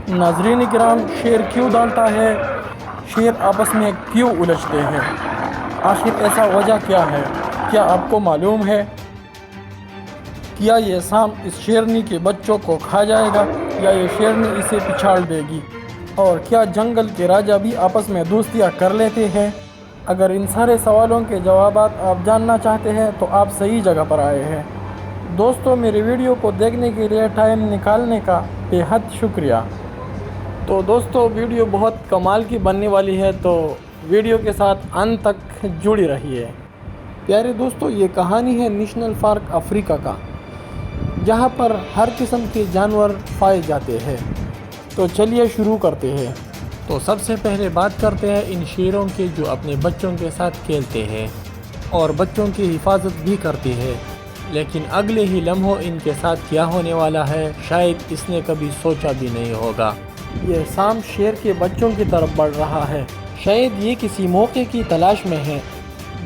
ناظرین کرام، شیر کیوں ڈالتا ہے؟ شیر آپس میں کیوں الجھتے ہیں؟ آخر ایسا وجہ کیا ہے؟ کیا آپ کو معلوم ہے؟ کیا یہ سانپ اس شیرنی کے بچوں کو کھا جائے گا یا یہ شیرنی اسے پچھاڑ دے گی؟ اور کیا جنگل کے راجا بھی آپس میں دوستیاں کر لیتے ہیں؟ اگر ان سارے سوالوں کے جوابات آپ جاننا چاہتے ہیں تو آپ صحیح جگہ پر آئے ہیں۔ دوستو، میری ویڈیو کو دیکھنے کے لیے ٹائم نکالنے کا بے حد شکریہ۔ تو دوستو، ویڈیو بہت کمال کی بننے والی ہے، تو ویڈیو کے ساتھ انت تک جڑی رہیے۔ پیارے دوستو، یہ کہانی ہے نیشنل پارک افریقہ کا، جہاں پر ہر قسم کے جانور پائے جاتے ہیں۔ تو چلیے شروع کرتے ہیں۔ تو سب سے پہلے بات کرتے ہیں ان شیروں کی جو اپنے بچوں کے ساتھ کھیلتے ہیں اور بچوں کی حفاظت بھی کرتے ہیں، لیکن اگلے ہی لمحوں ان کے ساتھ کیا ہونے والا ہے شاید اس نے کبھی سوچا بھی نہیں ہوگا۔ یہ سانپ شیر کے بچوں کی طرف بڑھ رہا ہے، شاید یہ کسی موقع کی تلاش میں ہے۔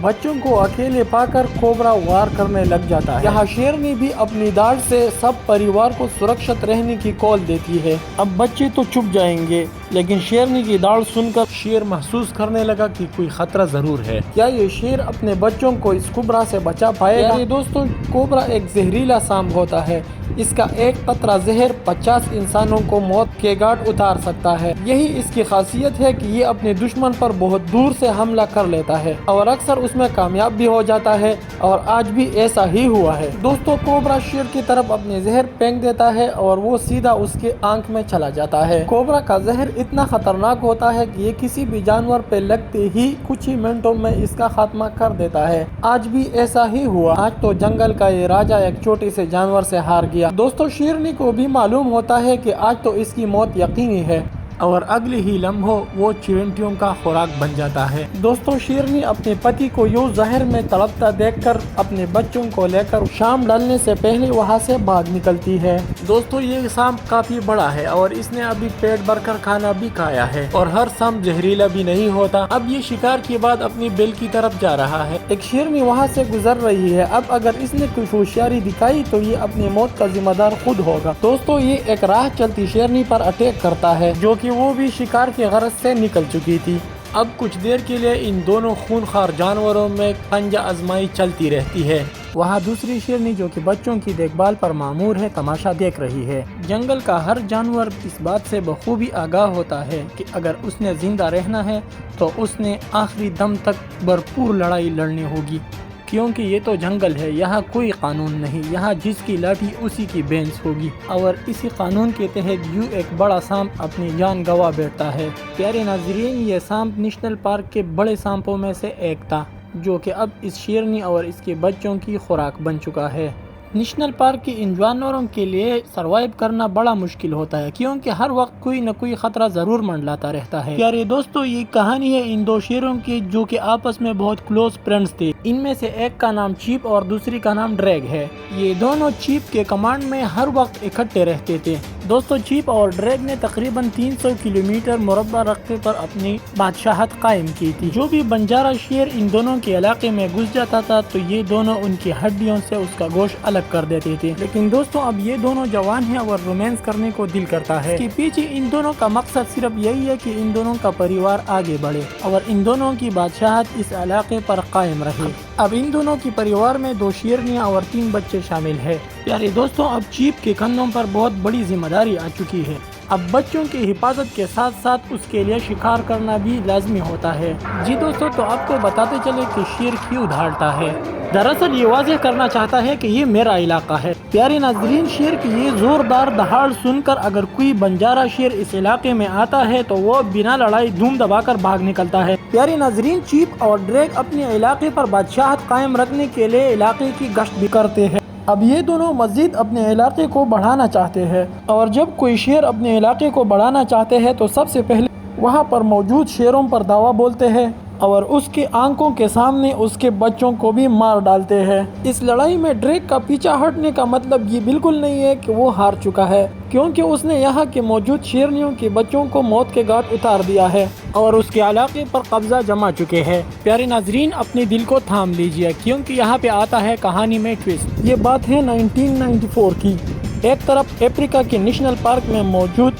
بچوں کو اکیلے پا کر کوبرا وار کرنے لگ جاتا ہے۔ یہاں شیرنی بھی اپنی داڑھ سے سب پریوار کو سرکشت رہنے کی کال دیتی ہے۔ اب بچے تو چھپ جائیں گے، لیکن شیرنی کی داڑھ سن کر شیر محسوس کرنے لگا کہ کوئی خطرہ ضرور ہے۔ کیا یہ شیر اپنے بچوں کو اس کوبرا سے بچا پائے گا؟ دوستو، کوبرا ایک زہریلا سانپ ہوتا ہے۔ اس کا ایک قطرہ زہر 50 انسانوں کو موت کے گھاٹ اتار سکتا ہے۔ یہی اس کی خاصیت ہے کہ یہ اپنے دشمن پر بہت دور سے حملہ کر لیتا ہے اور اکثر اس میں کامیاب بھی ہو جاتا ہے، اور آج بھی ایسا ہی ہوا ہے۔ دوستو، کوبرا شیر کی طرف اپنے زہر پھینک دیتا ہے اور وہ سیدھا اس کے آنکھ میں چلا جاتا ہے۔ کوبرا کا زہر اتنا خطرناک ہوتا ہے کہ یہ کسی بھی جانور پہ لگتے ہی کچھ ہی منٹوں میں اس کا خاتمہ کر دیتا ہے۔ آج بھی ایسا ہی ہوا۔ آج تو جنگل کا یہ راجا ایک چھوٹے سے جانور سے ہار گیا۔ دوستو، شیرنی کو بھی معلوم ہوتا ہے کہ آج تو اس کی موت یقینی ہے، اور اگلے ہی لمحوں وہ چیونٹیوں کا خوراک بن جاتا ہے۔ دوستو، شیرنی اپنے پتی کو یوں زہر میں تڑپتا دیکھ کر اپنے بچوں کو لے کر شام ڈھلنے سے پہلے وہاں سے بھاگ نکلتی ہے۔ دوستو، یہ سانپ کافی بڑا ہے اور اس نے ابھی پیٹ بھر کر کھانا بھی کھایا ہے، اور ہر سانپ زہریلا بھی نہیں ہوتا۔ اب یہ شکار کے بعد اپنی بیل کی طرف جا رہا ہے۔ ایک شیرنی وہاں سے گزر رہی ہے۔ اب اگر اس نے کچھ ہوشیاری دکھائی تو یہ اپنی موت کا ذمہ دار خود ہوگا۔ دوستو، یہ ایک راہ چلتی شیرنی پر اٹیک کرتا ہے، جو کہ وہ بھی شکار کی غرض سے نکل چکی تھی۔ اب کچھ دیر کے لیے ان دونوں خونخوار جانوروں میں پنجہ آزمائی چلتی رہتی ہے۔ وہاں دوسری شیرنی جو کہ بچوں کی دیکھ بھال پر مامور ہے، تماشا دیکھ رہی ہے۔ جنگل کا ہر جانور اس بات سے بخوبی آگاہ ہوتا ہے کہ اگر اس نے زندہ رہنا ہے تو اس نے آخری دم تک بھرپور لڑائی لڑنی ہوگی، کیونکہ یہ تو جنگل ہے، یہاں کوئی قانون نہیں، یہاں جس کی لاٹھی اسی کی بھینس ہوگی۔ اور اسی قانون کے تحت یوں ایک بڑا سانپ اپنی جان گنوا بیٹھتا ہے۔ پیارے ناظرین، یہ سانپ نیشنل پارک کے بڑے سانپوں میں سے ایک تھا، جو کہ اب اس شیرنی اور اس کے بچوں کی خوراک بن چکا ہے۔ نیشنل پارک کی ان جانوروں کے لیے سروائیو کرنا بڑا مشکل ہوتا ہے، کیونکہ ہر وقت کوئی نہ کوئی خطرہ ضرور منڈلاتا رہتا ہے۔ پیارے دوستو، یہ کہانی ہے ان دو شیروں کی جو کہ آپس میں بہت کلوز فرینڈز تھے۔ ان میں سے ایک کا نام چیپ اور دوسری کا نام ڈریگ ہے۔ یہ دونوں چیپ کے کمانڈ میں ہر وقت اکٹھے رہتے تھے۔ دوستو، چیپ اور ڈریگ نے تقریباً 300 کلومیٹر مربع رقبے پر اپنی بادشاہت قائم کی تھی۔ جو بھی بنجارا شیر ان دونوں کے علاقے میں گھس جاتا تھا تو یہ دونوں ان کی ہڈیوں سے اس کا گوشت الگ کر دیتے تھے۔ لیکن دوستو، اب یہ دونوں جوان ہیں اور رومانس کرنے کو دل کرتا ہے۔ اس کے پیچھے ان دونوں کا مقصد صرف یہی ہے کہ ان دونوں کا پریوار آگے بڑھے اور ان دونوں کی بادشاہت اس علاقے پر قائم رہے۔ اب ان دونوں کی پریوار میں 2 شیرنیاں اور 3 بچے شامل ہیں۔ پیارے دوستو، اب چیپ کے کندھوں پر بہت بڑی ذمہ داری آ چکی ہے۔ اب بچوں کی حفاظت کے ساتھ ساتھ اس کے لیے شکار کرنا بھی لازمی ہوتا ہے۔ جی دوستو، تو آپ کو بتاتے چلے کہ شیر کیوں دھاڑتا ہے۔ دراصل یہ واضح کرنا چاہتا ہے کہ یہ میرا علاقہ ہے۔ پیارے ناظرین، شیر کی یہ زوردار دہاڑ سن کر اگر کوئی بنجارا شیر اس علاقے میں آتا ہے تو وہ بنا لڑائی دھوم دبا کر بھاگ نکلتا ہے۔ پیارے ناظرین، چیپ اور ڈریگ اپنے علاقے پر بادشاہت قائم رکھنے کے لیے علاقے کی گشت بھی کرتے ہیں۔ اب یہ دونوں مزید اپنے علاقے کو بڑھانا چاہتے ہیں، اور جب کوئی شیر اپنے علاقے کو بڑھانا چاہتے ہیں تو سب سے پہلے وہاں پر موجود شیروں پر دعویٰ بولتے ہیں اور اس کی آنکھوں کے سامنے اس کے بچوں کو بھی مار ڈالتے ہیں۔ اس لڑائی میں ڈریگ کا پیچھا ہٹنے کا مطلب یہ بالکل نہیں ہے کہ وہ ہار چکا ہے، کیونکہ اس نے یہاں کے موجود شیرنیوں کے بچوں کو موت کے گھاٹ اتار دیا ہے اور اس کے علاقے پر قبضہ جما چکے ہیں۔ پیارے ناظرین، اپنے دل کو تھام لیجئے، کیونکہ یہاں پہ آتا ہے کہانی میں ٹویسٹ۔ یہ بات ہے 1994 کی۔ ایک طرف افریقہ کے نیشنل پارک میں موجود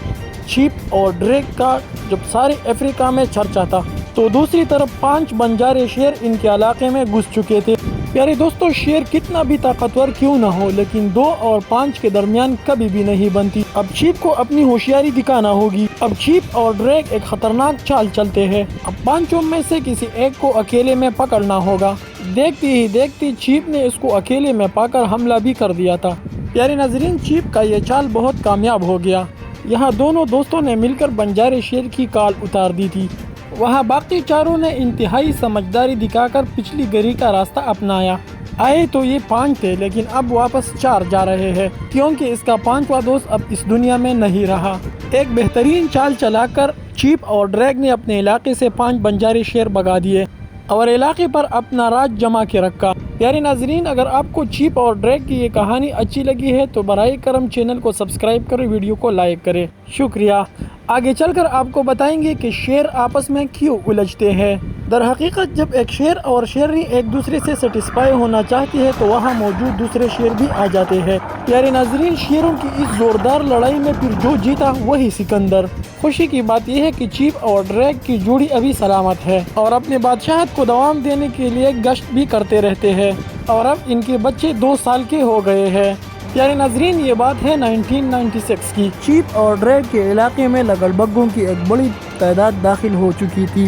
चीप और ड्रैग का जब सारे अफ्रीका में चर्चा था, तो दूसरी तरफ 5 बंजारे शेर इनके इलाके में घुस चुके थे। प्यारे दोस्तों, शेर कितना भी ताकतवर क्यों न हो, लेकिन 2 और 5 के दरमियान कभी भी नहीं बनती। अब चीप को अपनी होशियारी दिखाना होगी। अब चीप और ड्रैग एक खतरनाक चाल चलते हैं। अब 5 में से किसी एक को अकेले में पकड़ना होगा। देखती ही देखती चीप ने इसको अकेले में पाकर हमला भी कर दिया था। प्यारे नाजरीन, चीप का ये चाल बहुत कामयाब हो गया। यहाँ दोनों दोस्तों ने मिलकर बंजारे शेर की काल उतार दी थी। वहाँ बाकी चारों ने इंतहाई समझदारी दिखाकर पिछली गली का रास्ता अपनाया। आए तो ये 5 थे, लेकिन अब वापस 4 जा रहे हैं, क्योंकि इसका 5वां दोस्त अब इस दुनिया में नहीं रहा। एक बेहतरीन चाल चलाकर चीप और ड्रैग ने अपने इलाके से 5 बंजारे शेर भगा दिए और इलाके पर अपना राज जमा के रखा। प्यारे नाजरीन, अगर आपको चीप और ड्रैग की ये कहानी अच्छी लगी है तो बराए करम चैनल को सब्सक्राइब करें, वीडियो को लाइक करें। शुक्रिया। आगे चलकर आपको बताएंगे कि शेर आपस में क्यों उलझते हैं। दर हकीकत जब एक शेर और शेरनी एक दूसरे से सेटिस्फाई होना चाहती है तो वहाँ मौजूद दूसरे शेर भी आ जाते हैं। प्यारे नाजरीन, शेरों की इस जोरदार लड़ाई में फिर जो जीता वही सिकंदर। खुशी की बात यह है कि चीप और ड्रैग की जोड़ी अभी सलामत है और अपने बादशाहत को दवाम देने के लिए गश्त भी करते रहते हैं और अब इनके बच्चे 2 साल के हो गए हैं। प्यारे नाजरीन, ये बात है 1996 की। चीप और ड्रैग के इलाके में लगड़बग्गों की एक बड़ी तादाद दाखिल हो चुकी थी।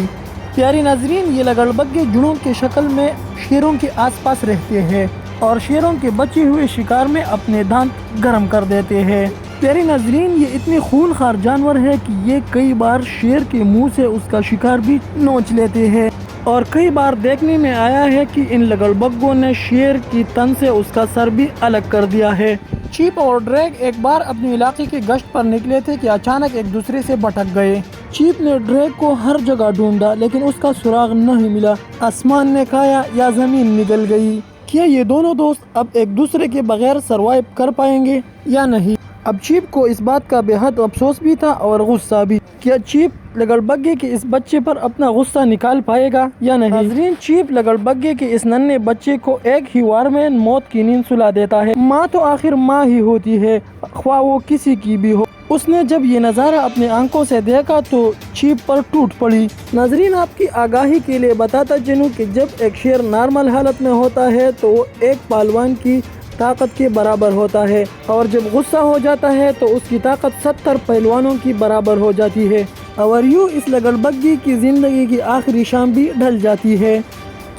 प्यारे नाजरीन, ये लगड़बग्गे जुड़ों के शक्ल में शेरों के आसपास रहते हैं और शेरों के बचे हुए शिकार में अपने दांत गर्म कर देते हैं। प्यारे नाजरीन, ये इतने खूनखार जानवर है कि ये कई बार शेर के मुंह से उसका शिकार भी नोच लेते हैं और कई बार देखने में आया है कि इन लगड़बग्गों ने शेर की तन से उसका सर भी अलग कर दिया है। चीप और ड्रैग एक बार अपने इलाके के गश्त पर निकले थे कि अचानक एक दूसरे से भटक गए। चीप ने ड्रैग को हर जगह ढूंढा, लेकिन उसका सुराग नहीं मिला। आसमान ने खाया या जमीन निगल गई। क्या ये दोनों दोस्त अब एक दूसरे के बगैर सरवाइव कर पाएंगे या नहीं? अब चीप को इस बात का बेहद अफसोस भी था और गुस्सा भी। क्या चीप लगड़बग्गे के इस बच्चे पर अपना गुस्सा निकाल पाएगा या नहीं? नाज़रीन, चीप लगड़बग्गे के इस नन्हे बच्चे को एक ही वार में मौत की नींद सुला देता है। माँ तो आखिर माँ ही होती है, ख्वाह वो किसी की भी हो। उसने जब ये नज़ारा अपने आंखों से देखा तो चीप पर टूट पड़ी। नाज़रीन, आपकी आगाही के लिए बताता चलूं कि जब एक शेर नॉर्मल हालत में होता है तो वो एक पहलवान की ताकत के बराबर होता है और जब गुस्सा हो जाता है तो उसकी ताकत 70 पहलवानों की बराबर हो जाती है और यूँ इस लगड़बग्गी की ज़िंदगी की आखिरी शाम भी ढल जाती है।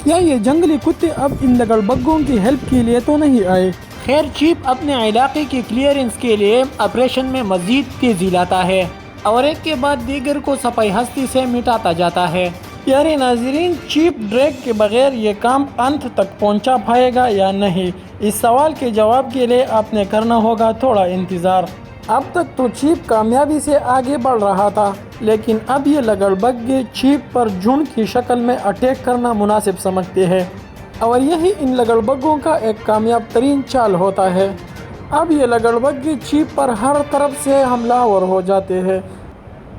क्या ये जंगली कुत्ते अब इन लगड़बग्गों की हेल्प के लिए तो नहीं आए? खैर, चीप अपने इलाके की क्लियरेंस के लिए ऑपरेशन में मज़ीद तेज़ी लाता है और एक के बाद दीगर को सफाई हस्ती से मिटाता जाता है। प्यारे नाजरीन, चीप ड्रैग के बगैर ये काम अंत तक पहुंचा पाएगा या नहीं, इस सवाल के जवाब के लिए आपने करना होगा थोड़ा इंतज़ार। अब तक तो चीप कामयाबी से आगे बढ़ रहा था, लेकिन अब ये लगड़बग्गे चीप पर झुंड की शक्ल में अटैक करना मुनासिब समझते हैं और यही इन लगड़बग्गों का एक कामयाब तरीन चाल होता है। अब ये लगड़बग्गे चीप पर हर तरफ से हमलावर हो जाते हैं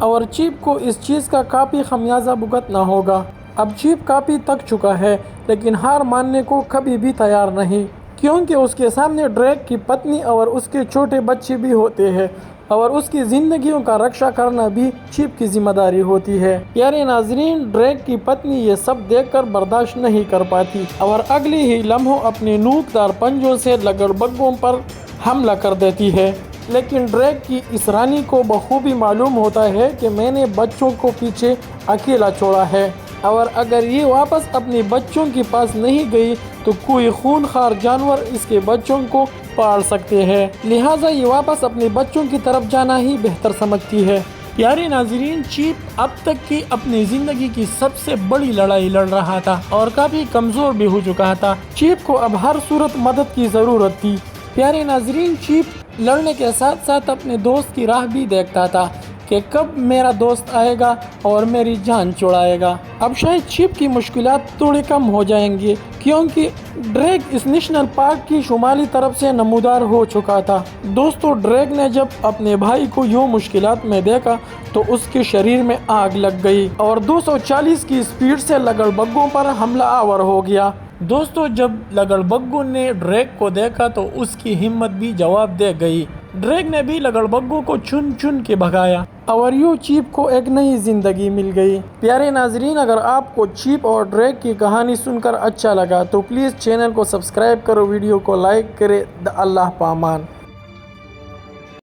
और चीप को इस चीज़ का काफ़ी खमियाजा भुगतना होगा। अब चीप काफ़ी थक चुका है, लेकिन हार मानने को कभी भी तैयार नहीं, क्योंकि उसके सामने ड्रैग की पत्नी और उसके छोटे बच्चे भी होते हैं और उसकी ज़िंदगियों का रक्षा करना भी चीप की जिम्मेदारी होती है। प्यारे नाजरीन, ड्रैग की पत्नी ये सब देखकर बर्दाश्त नहीं कर पाती और अगले ही लम्हों अपने नोकदार पंजों से लगड़बग्गों पर हमला कर देती है, लेकिन ड्रैग की इस रानी को बखूबी मालूम होता है कि मैंने बच्चों को पीछे अकेला छोड़ा है और अगर ये वापस अपने बच्चों के पास नहीं गई तो कोई खूनखार जानवर इसके बच्चों को पाल सकते हैं, लिहाजा ये वापस अपने बच्चों की तरफ जाना ही बेहतर समझती है। प्यारे नाजरीन, चीप अब तक की अपनी ज़िंदगी की सबसे बड़ी लड़ाई लड़ रहा था और काफ़ी कमज़ोर भी हो चुका था। चीप को अब हर सूरत मदद की ज़रूरत थी। प्यारे नाजरीन, चीप लड़ने के साथ साथ अपने दोस्त की राह भी देखता था कि कब मेरा दोस्त आएगा और मेरी जान छुड़ाएगा। अब शायद चीप की मुश्किलात थोड़ी कम हो जाएंगी, क्योंकि ड्रैग इस नेशनल पार्क की शुमाली तरफ से नमूदार हो चुका था। दोस्तों, ड्रैग ने जब अपने भाई को यूँ मुश्किलात में देखा तो उसके शरीर में आग लग गई और 240 की स्पीड से लगड़बग्गों पर हमला आवर हो गया। दोस्तों, जब लगड़बग्गों ने ड्रैग को देखा तो उसकी हिम्मत भी जवाब दे गई। ड्रैग ने भी लकड़बग्घों को चुन चुन के भगाया और यूं चीप को एक नई ज़िंदगी मिल गई। प्यारे नाजरीन, अगर आपको चीप और ड्रैग की कहानी सुनकर अच्छा लगा तो प्लीज़ चैनल को सब्सक्राइब करो, वीडियो को लाइक करें। अल्लाह पामान।